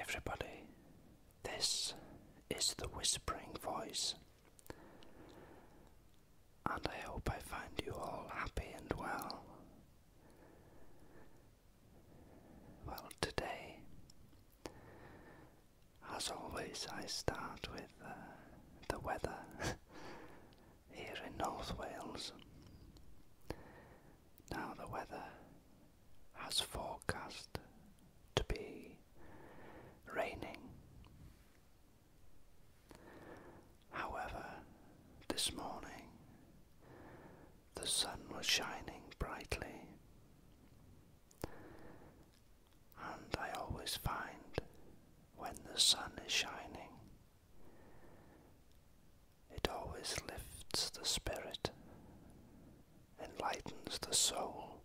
everybody, this is the Whispering Voice, and I hope I find you all happy and well. Well, today, as always, I start with the weather here in North Wales. Now the weather has forecast to be raining. However, this morning the sun was shining brightly, and I always find when the sun is shining, it always lifts the spirit, enlightens the soul,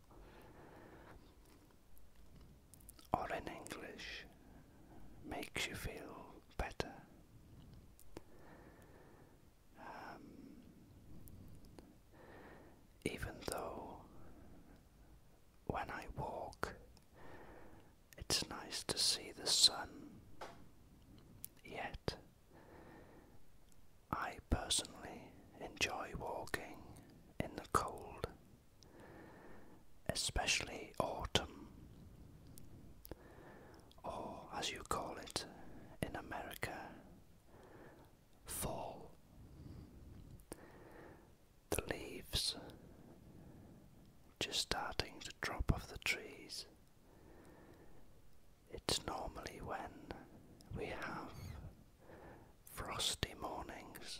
or in English, makes you feel better. Even though when I walk, it's nice to see the sun, yet I personally enjoy walking in the cold, especially autumn, or as you call it in America, fall. The leaves just starting to drop off the trees. It's normally when we have frosty mornings.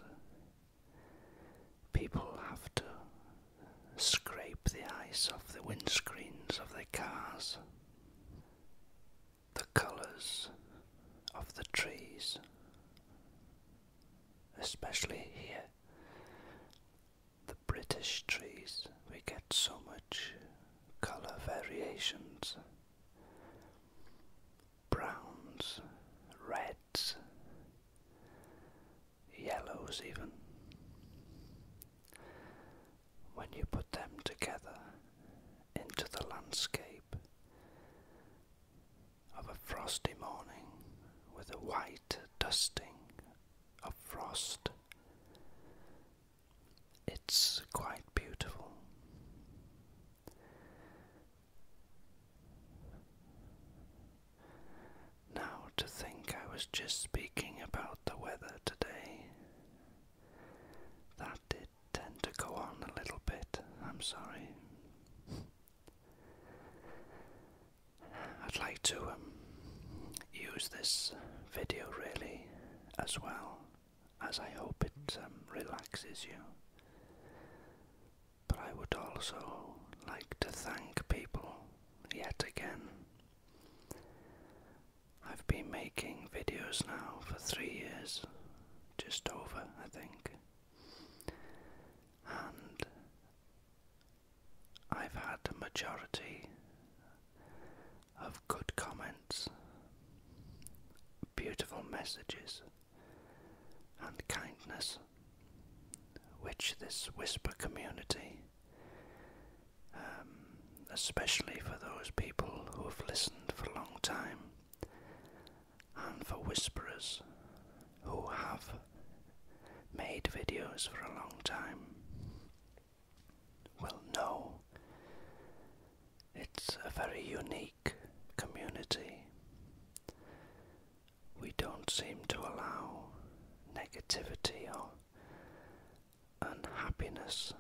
People have to scrape the ice off the windscreens of their cars. The colours of the trees, especially here, the British trees, we get so much colour variations. Browns, reds, yellows even. When you put them together into the landscape of a frosty morning with a white dusting of frost, it's quite beautiful. Now to think I was just speaking about the weather today. That did tend to go on a little bit, I'm sorry. I'd like to use this video really as well, as I hope it relaxes you. But I would also like to thank people yet again. I've been making videos now for 3 years, just over I think, and I've had a majority of good comments, beautiful messages and kindness, which this Whisper community, especially for those people who have listened for a long time, and for whisperers who have made videos for a long time, will know it's a very unique community. We don't seem to allow negativity or unhappiness,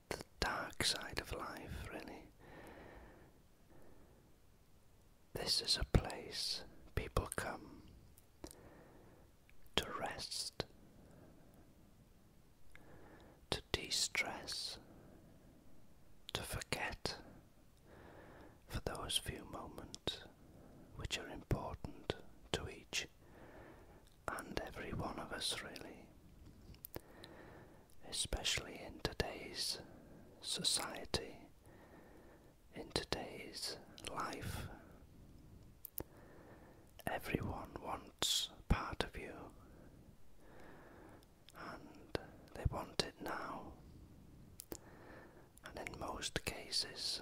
the dark side of life, really. This is a place people come to rest, to de-stress, to forget for those few moments which are important to each and every one of us, really, especially in today's society, in today's life. Everyone wants part of you, and they want it now, and in most cases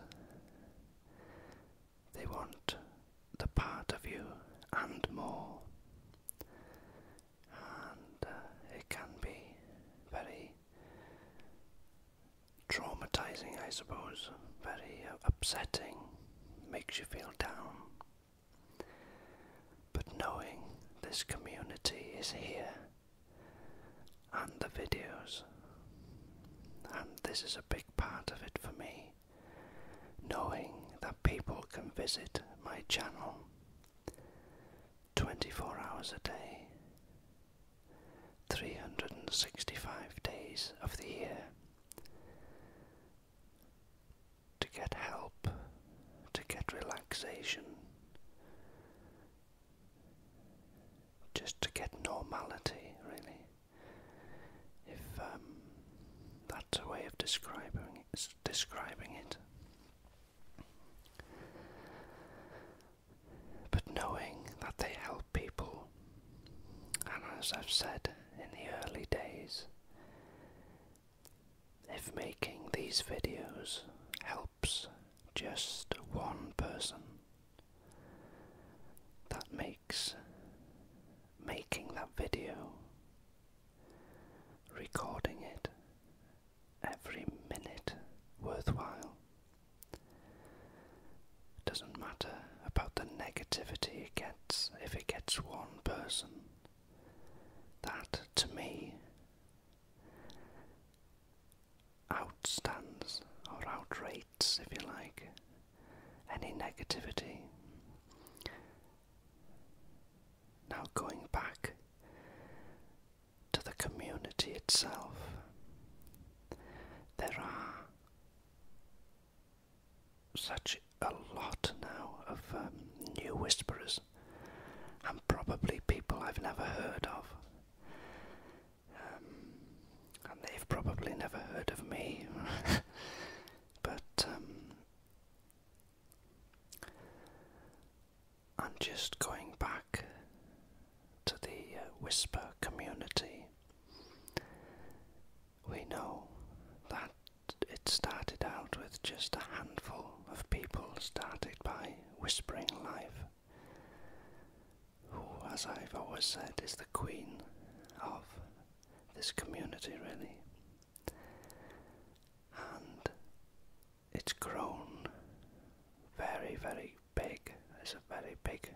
they want the part of you and more. And it can be very traumatizing, I suppose, very upsetting, makes you feel down. But knowing this community is here, and the videos, and this is a big part of it for me, knowing that people can visit my channel 24 hours a day, 365 days of the year, to get help, to get relaxation, just to get normality, really. If that's a way of describing it. But knowing that they help people, and as I've said in the early days, if making these videos helps just one person, that makes making that video, recording it, every minute worthwhile. It doesn't matter about the negativity it gets. If it gets one person, that to me outstands or outrates, if you like, any negativity. Now going back to the community itself, there are such a lot now of new whisperers, and probably people I've never heard of, and they've probably never heard of me. But I'm just going back to the whisper community. We know that it started out with just a handful of people started by Whispering Live, who, as I've always said, is the queen of this community, really. And it's grown very, very big. It's a very big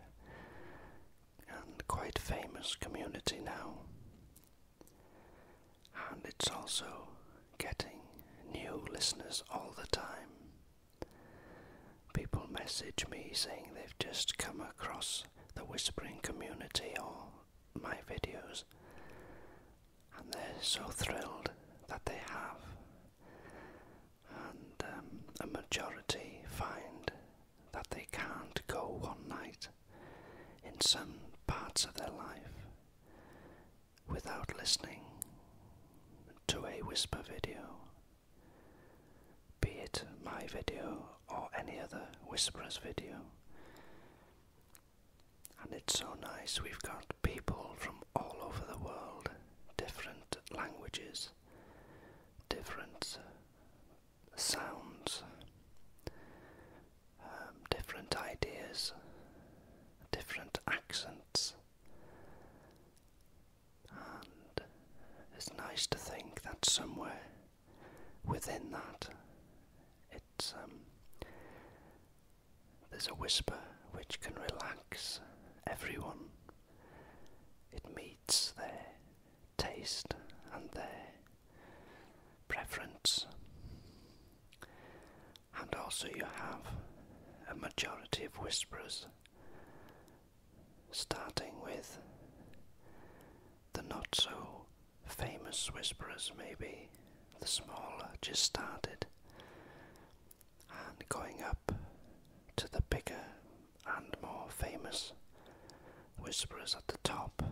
and quite famous community now. And it's also getting new listeners all the time. People message me saying they've just come across the whispering community or my videos, and they're so thrilled that they have. And a majority find that they can't go one night in some parts of their life without listening to a whisper video, be it my video or any other whisperer's video. And it's so nice. We've got people from all over the world, different languages, different sounds, different ideas, different accents. And it's nice to think that somewhere within that, it's there's a whisper which can relax everyone. It meets their taste and their preference. And also you have a majority of whisperers, starting with the not so famous whisperers, maybe the smaller, just started, and going up to the bigger and more famous whisperers at the top.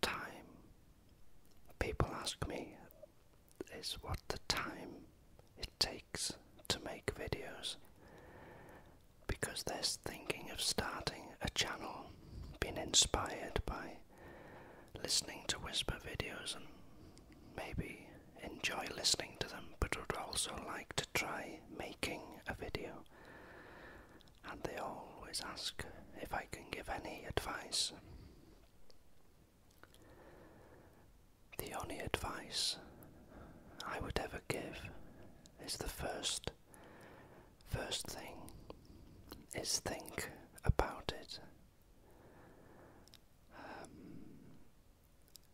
Time. People ask me is what the time it takes to make videos, because they're thinking of starting a channel, being inspired by listening to whisper videos and maybe enjoy listening to them, but would also like to try making a video. And always ask if I can give any advice. The only advice I would ever give is the first thing is think about it.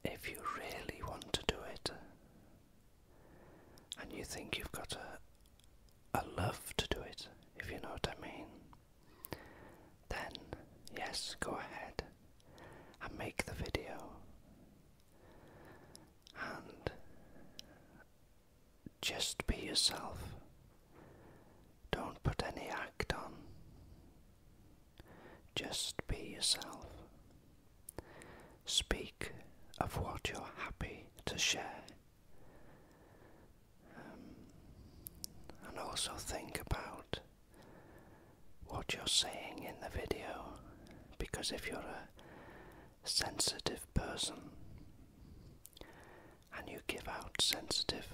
If you really want to do it, and you think you've got a love to do it, if you know what I mean, then yes, go ahead and make the video. And just be yourself. Don't put any act on. Just be yourself. Speak of what you're happy to share. And also think about what you're saying in the video, because if you're a sensitive person and you give out sensitive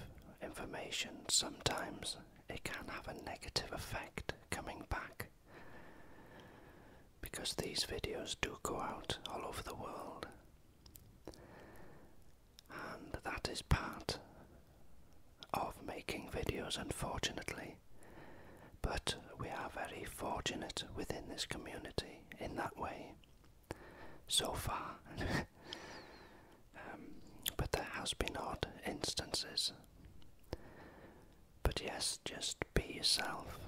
information, sometimes it can have a negative effect coming back, because these videos do go out all over the world, and that is part of making videos, unfortunately. But we are very fortunate within this community in that way so far. But there has been odd instances. But yes, just be yourself.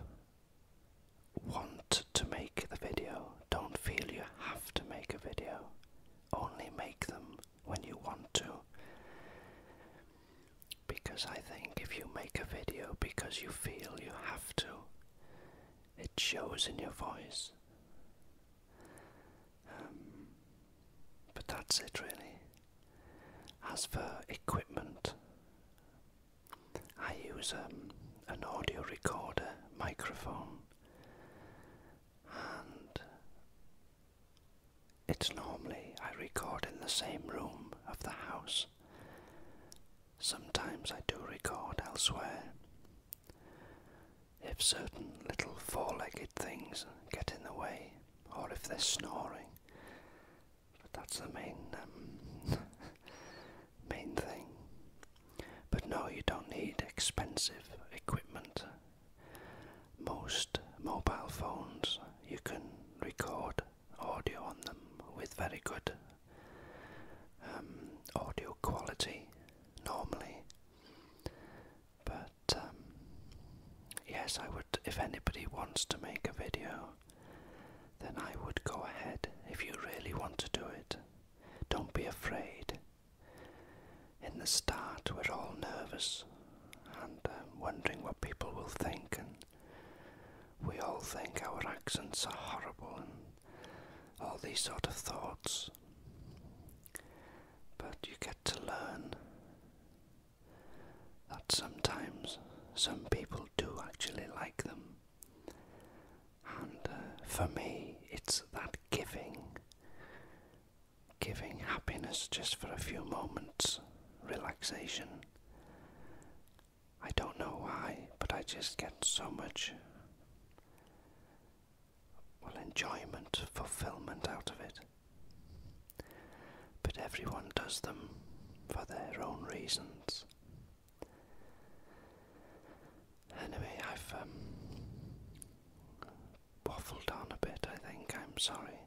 Want to make the video. Don't feel you have to make a video. Only make them when you want to. Because I think if you make a video because you feel you have to, it shows in your voice. But that's it really. As for equipment, I use an audio recorder microphone, and it's normally I record in the same room of the house. Sometimes I do record elsewhere if certain little four-legged things get in the way, or if they're snoring. But that's the main thing. But no, you don't need expensive equipment. Most mobile phones, you can record audio on them with very good audio quality normally. But yes, I would, if anybody wants to make a video, then I would go ahead if you really want to do it. Don't be afraid. In the start, we're all nervous and wondering what people will think, and we all think our accents are horrible and all these sort of thoughts. But you get to learn that sometimes some people do actually like them, and for me it's that giving happiness just for a few moments, relaxation. I don't know why, but I just get so much enjoyment, fulfillment out of it. But everyone does them for their own reasons. Anyway, I've waffled on a bit, I think. I'm sorry.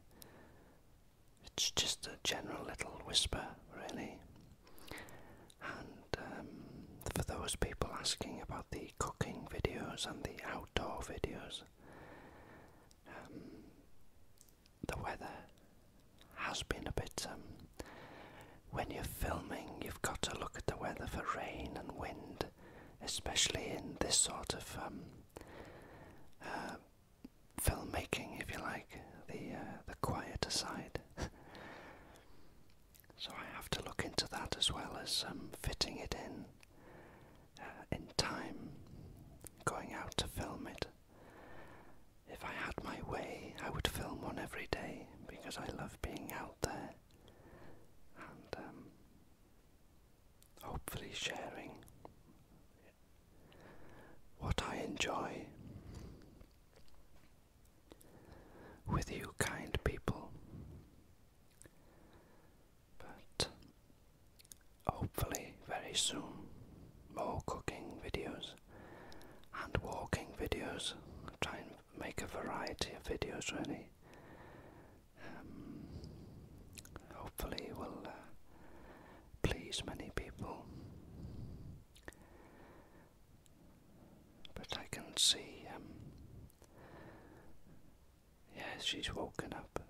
It's just a general little whisper, really. And for those people asking about the cooking videos and the outdoor videos, the weather has been a bit, when you're filming, you've got to look at the weather for rain and wind, especially in this sort of filmmaking, if you like, the quieter side. So I have to look into that as well as fitting it in time, going out to film it. If I had my way, I would film one every day, because I love being out there and hopefully sharing what I enjoy with you kind people. But hopefully very soon, more cooking videos and walking videos. Try and make a variety of videos really. Hopefully will please many people. But I can see, yeah, she's woken up.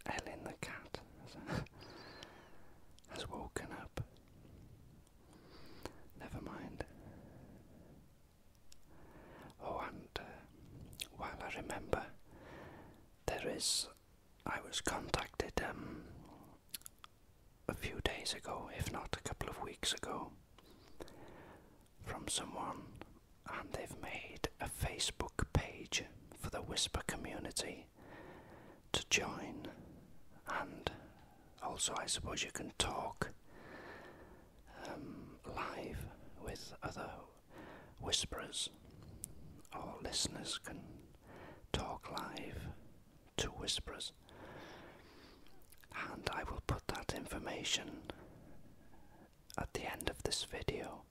Ellen the cat has woken up. Never mind. Oh, and while I remember, I was contacted a few days ago, if not a couple of weeks ago, from someone, and they've made a Facebook page for the Whisper community to join, and also I suppose you can talk live with other whisperers, or listeners can talk live to whisperers, and I will put that information at the end of this video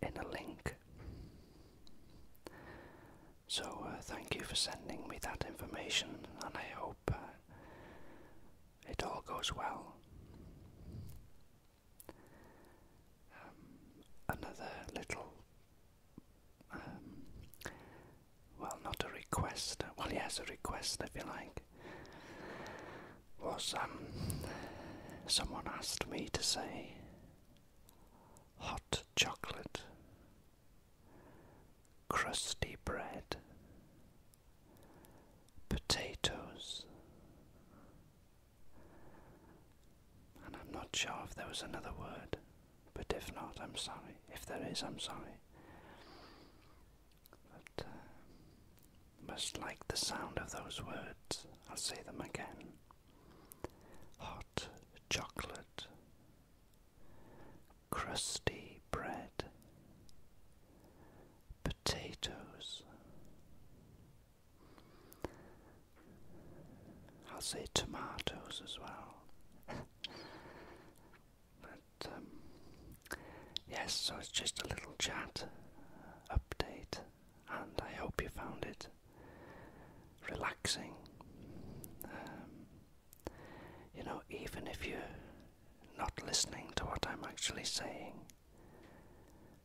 in a link. So thank you for sending me that information, and I hope it all goes well. Another little, well, not a request, well yes, a request if you like, was someone asked me to say hot chocolate, crusty bread, potatoes, and I'm not sure if there was another word, but if not, I'm sorry. If there is, I'm sorry. But must like the sound of those words. I'll say them again. Hot chocolate, crusty bread, potatoes. I'll say tomatoes as well. But yes, so it's just a little chat update, and I hope you found it relaxing. You know, even if you're not listening to what I'm actually saying,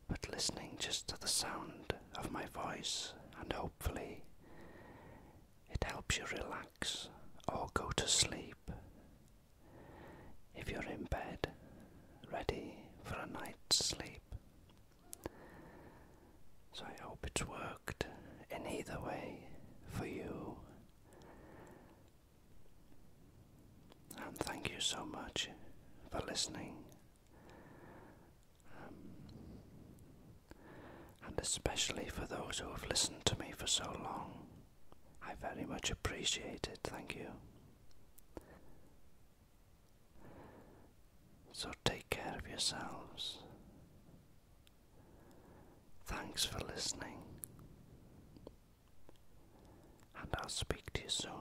but listening just to the sound of my voice, and hopefully it helps you relax or go to sleep if you're in bed ready for a night's sleep. So I hope it's worked in either way for you. And thank you so much for listening. And especially for those who have listened to me for so long. I very much appreciate it. Thank you. So take care of yourselves. Thanks for listening. And I'll speak to you soon.